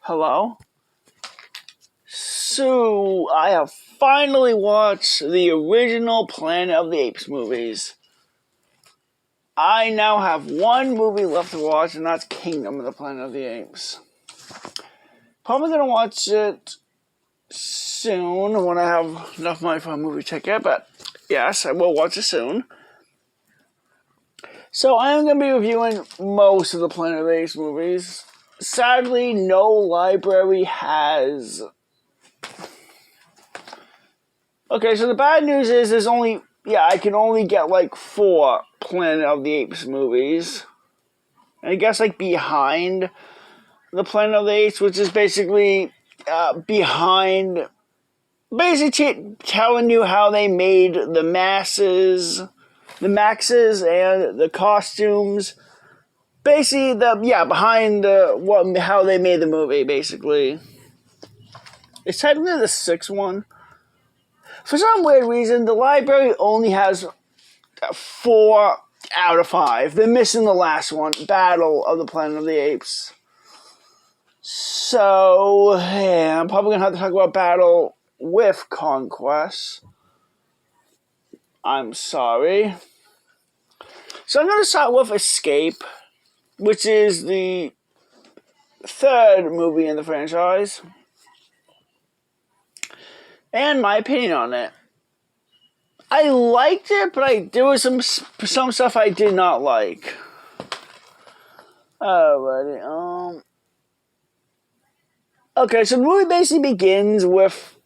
Hello? So, I have finally watched the original Planet of the Apes movies. I now have one movie left to watch, and that's Kingdom of the Planet of the Apes. Probably gonna watch it soon when I have enough money for a movie ticket, but yes, I will watch it soon. So, I am gonna be reviewing most of the Planet of the Apes movies. Sadly, no library has. Okay, so the bad news is I can only get like 4 Planet of the Apes movies. And I guess like behind the Planet of the Apes, which is basically behind, basically telling you how they made the maxes and the costumes. Basically, behind how they made the movie. Basically, it's technically the 6th one. For some weird reason, the library only has 4 out of 5. They're missing the last one, Battle of the Planet of the Apes. So, yeah, I'm probably going to have to talk about Battle with Conquest. I'm sorry. So I'm going to start with Escape, which is the 3rd movie in the franchise. And my opinion on it. I liked it, but there was some stuff I did not like. Alrighty, Okay, so the movie basically begins with,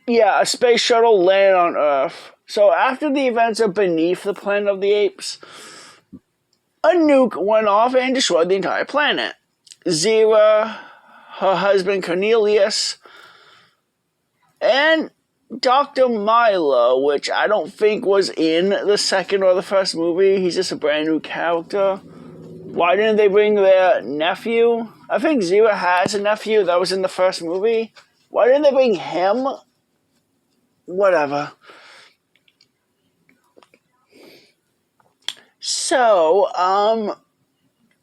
a space shuttle landing on Earth. So after the events of Beneath the Planet of the Apes, a nuke went off and destroyed the entire planet. Zira, her husband Coneilous, and Dr. Milo, which I don't think was in the 2nd or the 1st movie. He's just a brand new character. Why didn't they bring their nephew? I think Zira has a nephew that was in the 1st movie. Why didn't they bring him? Whatever. So,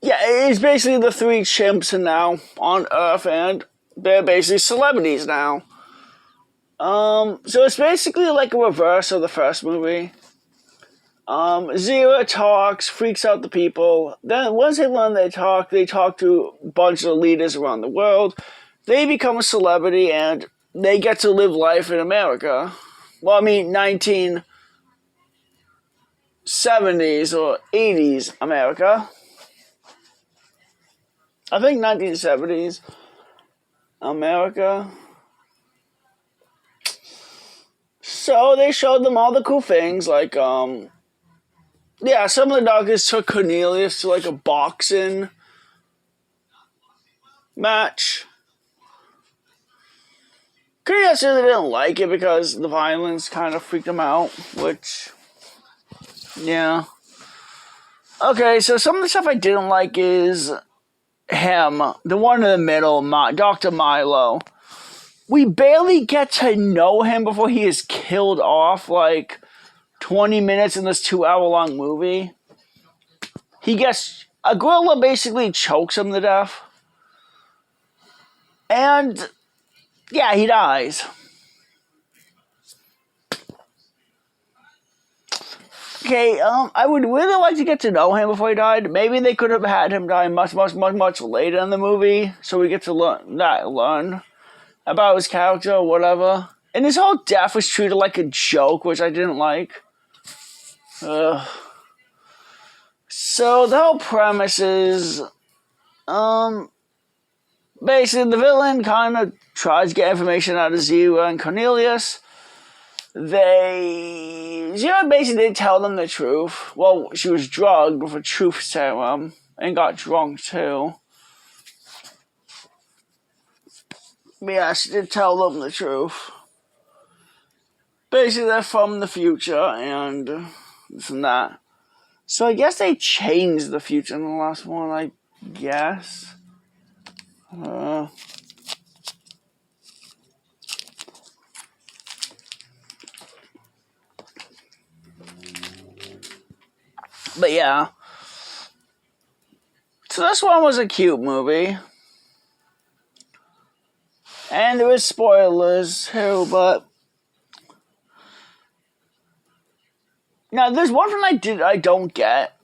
it's basically the 3 chimps now on Earth, and they're basically celebrities now. So it's basically like a reverse of the 1st movie. Zira talks, freaks out the people. Then once they learn they talk to a bunch of leaders around the world. They become a celebrity and they get to live life in America. Well, I mean 1970s or 80s America. I think 1970s America. So they showed them all the cool things, like, some of the doctors took Cornelius to, like, a boxing match. Cornelius really didn't like it because the violence kind of freaked him out, which, yeah. Okay, so some of the stuff I didn't like is him, the one in the middle, Dr. Milo. We barely get to know him before he is killed off, like, 20 minutes in this 2-hour-long movie. A gorilla basically chokes him to death. And, he dies. Okay, I would really like to get to know him before he died. Maybe they could have had him die much, much, much, much later in the movie, so we get to learn about his character or whatever. And his whole death was treated like a joke, which I didn't like. So the whole premise is, basically the villain kind of tries to get information out of Zira and Cornelius. Zira basically did tell them the truth. Well, she was drugged with a truth serum and got drunk too. But yeah, she did tell them the truth. Basically, they're from the future and this and that. So I guess they changed the future in the last one, I guess. But yeah. So this one was a cute movie. And there is spoilers too, but now there's one thing I don't get.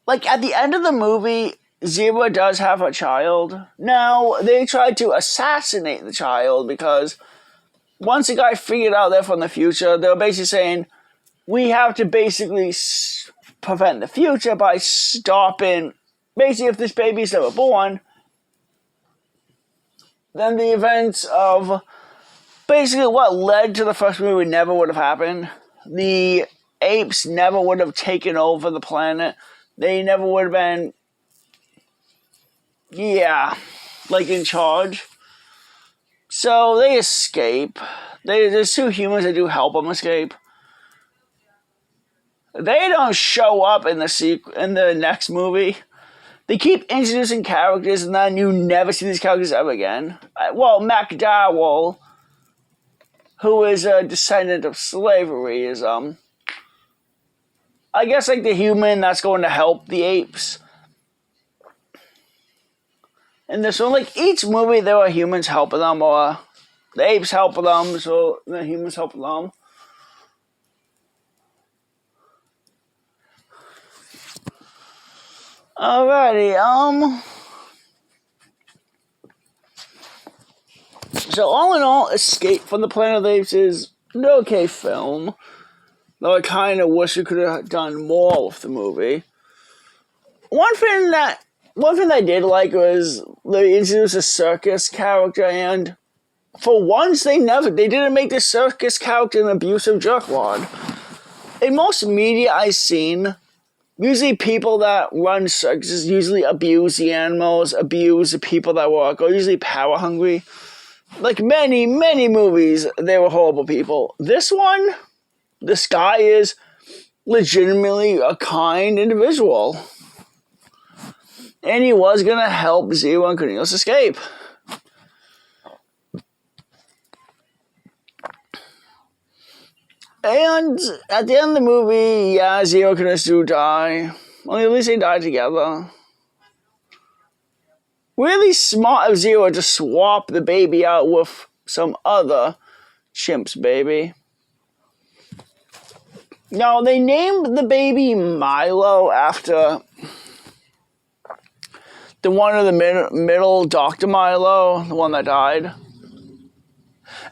Like at the end of the movie, Zira does have a child. Now they tried to assassinate the child because once the guy figured out they're from the future, they were basically saying we have to basically prevent the future by stopping. Basically, if this baby's never born, then the events of basically what led to the first movie never would have happened. The apes never would have taken over the planet. They never would have been, like in charge. So they escape. There's two humans that do help them escape. They don't show up in the next movie. They keep introducing characters, and then you never see these characters ever again. Well, McDowell, who is a descendant of slavery, is I guess like the human that's going to help the apes. And this one, like each movie, there are humans helping them, or the apes helping them, so the humans helping them. Alrighty, so all in all, Escape from the Planet of the Apes is an okay film. Though I kind of wish we could have done more with the movie. One thing I did like was they introduced a circus character, and for once they didn't make the circus character an abusive jerkwad. In most media I've seen, usually people that run circuses usually abuse the animals, abuse the people that work, or usually power hungry. Like many, many movies, they were horrible people. This one, this guy is legitimately a kind individual. And he was going to help Zira and Coneilous escape. And at the end of the movie, Zira and Coneilous do die. Well, at least they die together. Really smart of Zira to swap the baby out with some other chimp's baby. Now, they named the baby Milo after the one in the middle, Dr. Milo, the one that died.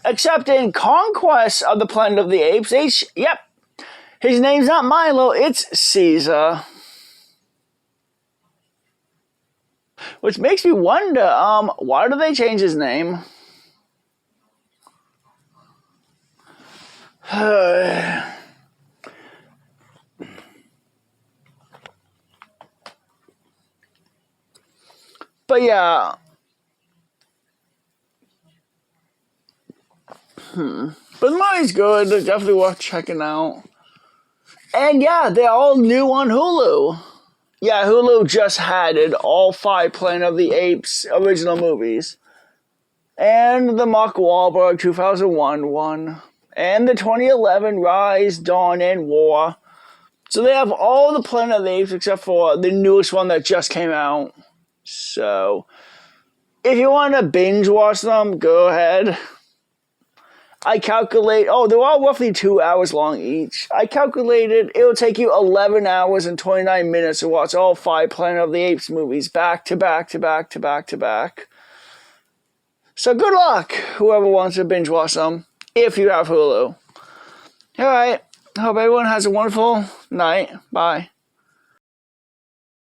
Except in Conquest of the Planet of the Apes, his name's not Milo, it's Caesar. Which makes me wonder, why do they change his name? But yeah. But the movie's good. Definitely worth checking out. And yeah, they're all new on Hulu. Yeah, Hulu just added all 5 Planet of the Apes original movies. And the Mark Wahlberg 2001 one. And the 2011 Rise, Dawn, and War. So they have all the Planet of the Apes except for the newest one that just came out. So, if you want to binge watch them, go ahead. I calculate, they're all roughly 2 hours long each. I calculated it'll take you 11 hours and 29 minutes to watch all 5 Planet of the Apes movies back to back to back to back to back. So good luck, whoever wants to binge watch them, if you have Hulu. Alright, hope everyone has a wonderful night. Bye.